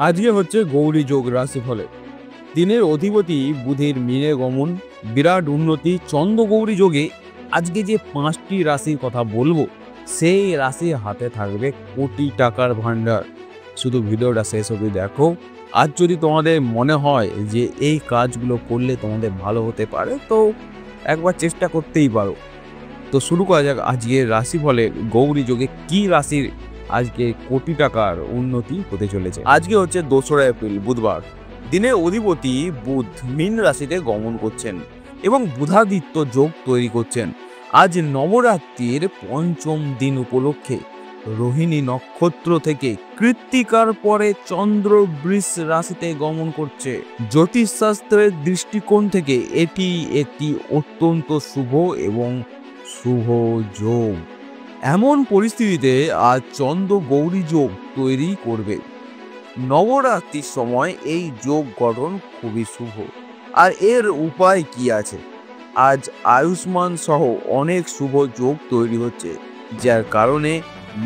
আজকে হচ্ছে গৌরী যোগ রাশিফলে। দিনের অধিপতি বুধের মীনে গমন, বিরাট উন্নতি। চন্দ্র গৌরী যোগে আজকে যে 5টি রাশির কথা বলবো, সেই রাশির হাতে থাকবে কোটি টাকার ভান্ডার। শুধু ভিডিওটা শেষ অবধি দেখো। আজ যদি তোমাদের মনে হয় যে এই কাজগুলো করলে তোমাদের ভালো হতে পারে, তো একবার চেষ্টা করতেই পারো। তো শুরু করা যাক আজকের রাশিফলে। গৌরী যোগে কি রাশির আজকে কোটি টাকার উন্নতি হতে চলেছে। আজকে হচ্ছে 2রা এপ্রিল, বুধবার। দিনের অধিপতি বুধ মীন রাশিতে গমন করছেন এবং বুধাদিত্য যোগ তৈরি করছেন। আজ নবরাত্রির 5ম দিন উপলক্ষে রোহিণী নক্ষত্র থেকে কৃত্তিকার পরে চন্দ্র বৃষ রাশিতে গমন করছে। জ্যোতিষশাস্ত্রের দৃষ্টিকোণ থেকে এটি একটি অত্যন্ত শুভ এবং শুভ যোগ। এমন পরিস্থিতিতে আজ চন্দ্র গৌরী যোগ তৈরি করবে। নবরাত্রির সময় এই যোগ গঠন খুবই শুভ। আর এর উপায় কি আছে? আজ আয়ুষ্মান সহ অনেক শুভ যোগ তৈরি হচ্ছে, যার কারণে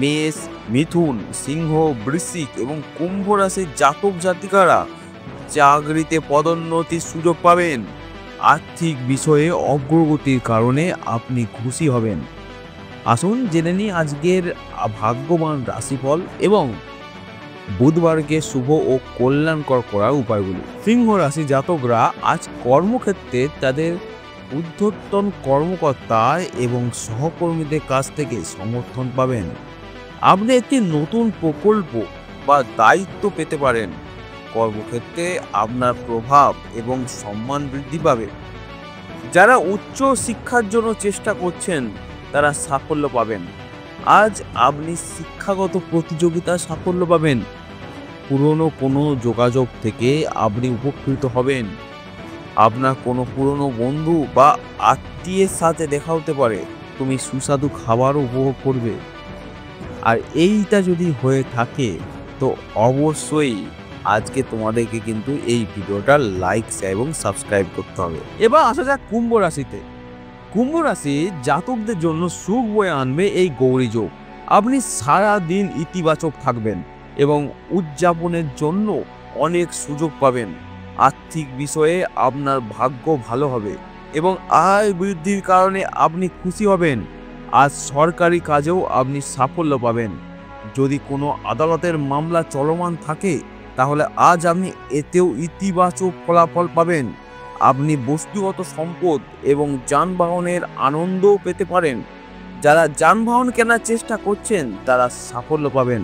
মেষ, মিথুন, সিংহ, বৃশ্চিক এবং কুম্ভ রাশির জাতক জাতিকারা চাকরিতে পদোন্নতির সুযোগ পাবেন। আর্থিক বিষয়ে অগ্রগতির কারণে আপনি খুশি হবেন। আসুন জেনে নিই আজকের ভাগ্যবান রাশিফল এবং বুধবারকে শুভ ও কল্যাণকর করার উপায়গুলি। সিংহ রাশি জাতকরা আজ কর্মক্ষেত্রে তাদের ঊর্ধ্বতন কর্মকর্তা এবং সহকর্মীদের কাছ থেকে সমর্থন পাবেন। আপনি একটি নতুন প্রকল্প বা দায়িত্ব পেতে পারেন। কর্মক্ষেত্রে আপনার প্রভাব এবং সম্মান বৃদ্ধি পাবে। যারা উচ্চ শিক্ষার জন্য চেষ্টা করছেন তারা সাফল্য পাবেন। আজ আপনি শিক্ষাগত প্রতিযোগিতায় সাফল্য পাবেন। পুরনো কোনো যোগাযোগ থেকে আপনি উপকৃত হবেন। আপনার কোনো পুরনো বন্ধু বা আত্মীয়ের সাথে দেখা হতে পারে। তুমি সুস্বাদু খাবারও উপভোগ করবে। আর এইটা যদি হয়ে থাকে তো অবশ্যই আজকে তোমাদেরকে কিন্তু এই ভিডিওটা লাইক, শেয়ার এবং সাবস্ক্রাইব করতে হবে। এবার আসা যাক কুম্ভ রাশিতে। কুম্ভ রাশি জাতকদের জন্য সুখ বয়ে আনবে এই গৌরী যোগ। আপনি সারা দিন ইতিবাচক থাকবেন এবং উদযাপনের জন্য অনেক সুযোগ পাবেন। আর্থিক বিষয়ে আপনার ভাগ্য ভালো হবে এবং আয় বৃদ্ধির কারণে আপনি খুশি হবেন। আজ সরকারি কাজেও আপনি সাফল্য পাবেন। যদি কোনো আদালতের মামলা চলমান থাকে তাহলে আজ আপনি এতেও ইতিবাচক ফলাফল পাবেন। আপনি বস্তুগত সম্পদ এবং যানবাহনের আনন্দও পেতে পারেন। যারা যানবাহন কেনার চেষ্টা করছেন তারা সাফল্য পাবেন।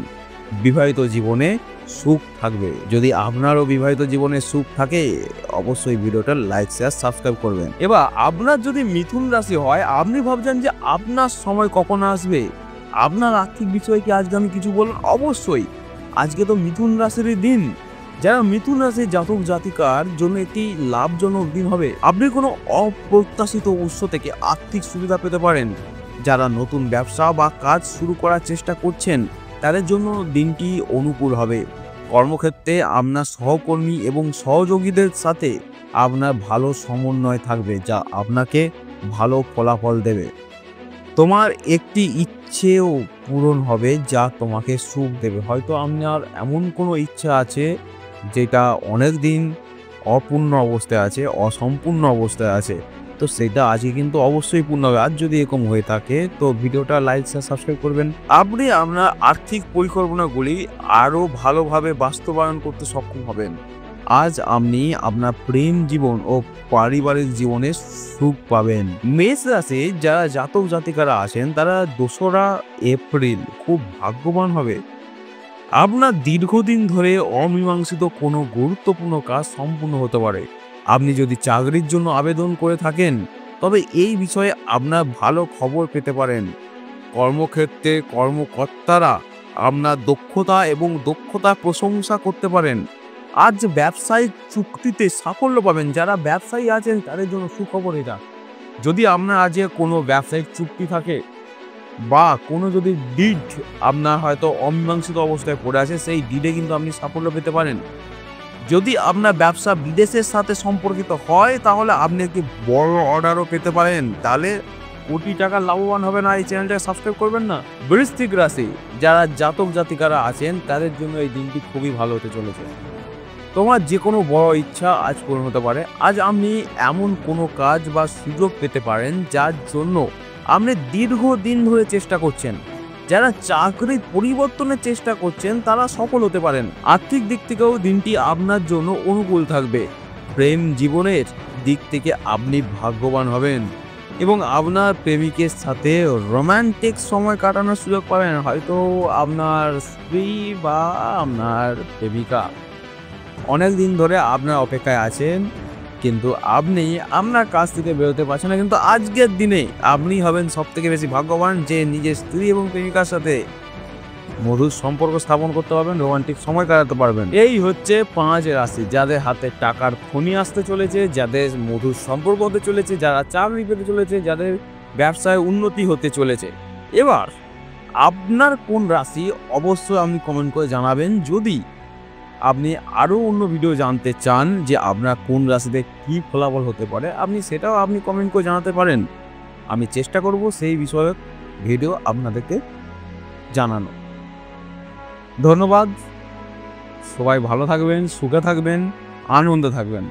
বিবাহিত জীবনে সুখ থাকবে। যদি আপনারও বিবাহিত জীবনে সুখ থাকে অবশ্যই ভিডিওটা লাইক, শেয়ার, সাবস্ক্রাইব করবেন। এবার আপনার যদি মিথুন রাশি হয়, আপনি ভাবছেন যে আপনার সময় কখন আসবে, আপনার আর্থিক বিষয়ে কি আজকে আমি কিছু বললাম? অবশ্যই আজকে তো মিথুন রাশির দিন। যারা মিথুন রাশির জাতক জাতিকার জন্য একটি লাভজনক দিন হবে। আপনি কোনো অপ্রত্যাশিত উৎস থেকে আর্থিক সুবিধা পেতে পারেন। যারা নতুন ব্যবসা বা কাজ শুরু করার চেষ্টা করছেন তাদের জন্য দিনটি অনুকূল হবে। কর্মক্ষেত্রে আপনার সহকর্মী এবং সহযোগীদের সাথে আপনার ভালো সমন্বয় থাকবে, যা আপনাকে ভালো ফলাফল দেবে। তোমার একটি ইচ্ছেও পূরণ হবে যা তোমাকে সুখ দেবে। হয়তো আপনার এমন কোনো ইচ্ছা আছে যেটা অনেক দিন অপূর্ণ অবস্থায় আছে, অসম্পূর্ণ অবস্থায় আছে, তো সেটা আজকে কিন্তু অবশ্যই পূর্ণ হবে। আর যদি এরকম হয়ে থাকে তো ভিডিওটা লাইক, শেয়ার, সাবস্ক্রাইব করবেন। আপনি আপনার আর্থিক পরিকল্পনাগুলি আরও ভালোভাবে বাস্তবায়ন করতে সক্ষম হবেন। আজ আপনি আপনার প্রেম জীবন ও পারিবারিক জীবনে সুখ পাবেন। মেষ রাশি যারা জাতক জাতিকারা আছেন তারা 2রা এপ্রিল খুব ভাগ্যবান হবে। আপনার দীর্ঘদিন ধরে অমীমাংসিত কোনো গুরুত্বপূর্ণ কাজ সম্পূর্ণ হতে পারে। আপনি যদি চাকরির জন্য আবেদন করে থাকেন তবে এই বিষয়ে আপনার ভালো খবর পেতে পারেন। কর্মক্ষেত্রে কর্মকর্তারা আপনার দক্ষতা এবং দক্ষতা প্রশংসা করতে পারেন। আজ ব্যবসায়িক চুক্তিতে সাফল্য পাবেন। যারা ব্যবসায়ী আছেন তাদের জন্য সুখবর এটা। যদি আপনার আজকে কোনো ব্যবসায়িক চুক্তি থাকে বা কোনো যদি ডিড আপনার হয়তো অমীমাংসিত অবস্থায় পড়ে আছে, সেই ডিডে কিন্তু আপনি সাফল্য পেতে পারেন। যদি আপনার ব্যবসা বিদেশের সাথে সম্পর্কিত হয় তাহলে আপনি একটি বড় অর্ডারও পেতে পারেন। তাহলে কোটি টাকা লাভবান হবেন আর এই চ্যানেলটাকে সাবস্ক্রাইব করবেন না? বৃশ্চিক রাশি, যারা জাতক জাতিকারা আছেন তাদের জন্য এই দিনটি খুবই ভালো হতে চলেছে। তোমার যে কোনো বড় ইচ্ছা আজ পূরণ হতে পারে। আজ আপনি এমন কোনো কাজ বা সুযোগ পেতে পারেন যার জন্য আপনি দীর্ঘদিন ধরে চেষ্টা করছেন। যারা চাকরির পরিবর্তনের চেষ্টা করছেন তারা সফল হতে পারেন। আর্থিক দিক থেকেও দিনটি আপনার জন্য অনুকূল থাকবে। প্রেম জীবনের দিক থেকে আপনি ভাগ্যবান হবেন এবং আপনার প্রেমিকের সাথে রোমান্টিক সময় কাটানোর সুযোগ পাবেন। হয়তো আপনার স্ত্রী বা আপনার প্রেমিকা অনেক দিন ধরে আপনার অপেক্ষায় আছেন, কিন্তু আপনি আপনার কাছ থেকে বেরোতে পারছেন না। কিন্তু আজকের দিনে আপনি হবেন সব থেকে বেশি ভাগ্যবান যে নিজের স্ত্রী এবং প্রেমিকার সাথে মধুর সম্পর্ক স্থাপন করতে পারবেন, রোমান্টিক সময় কাটাতে পারবেন। এই হচ্ছে 5 রাশি যাদের হাতে টাকার খনি আসতে চলেছে, যাদের মধুর সম্পর্ক হতে চলেছে, যারা চাকরি পেতে চলেছে, যাদের ব্যবসায় উন্নতি হতে চলেছে। এবার আপনার কোন রাশি অবশ্যই আপনি কমেন্ট করে জানাবেন। যদি আপনি আরও অন্য ভিডিও জানতে চান যে আপনার কোন রাশিতে কী ফলাফল হতে পারে, আপনি সেটাও আপনি কমেন্ট করে জানাতে পারেন। আমি চেষ্টা করব সেই বিষয়ক ভিডিও আপনাদেরকে জানানো। ধন্যবাদ। সবাই ভালো থাকবেন, সুখে থাকবেন, আনন্দে থাকবেন।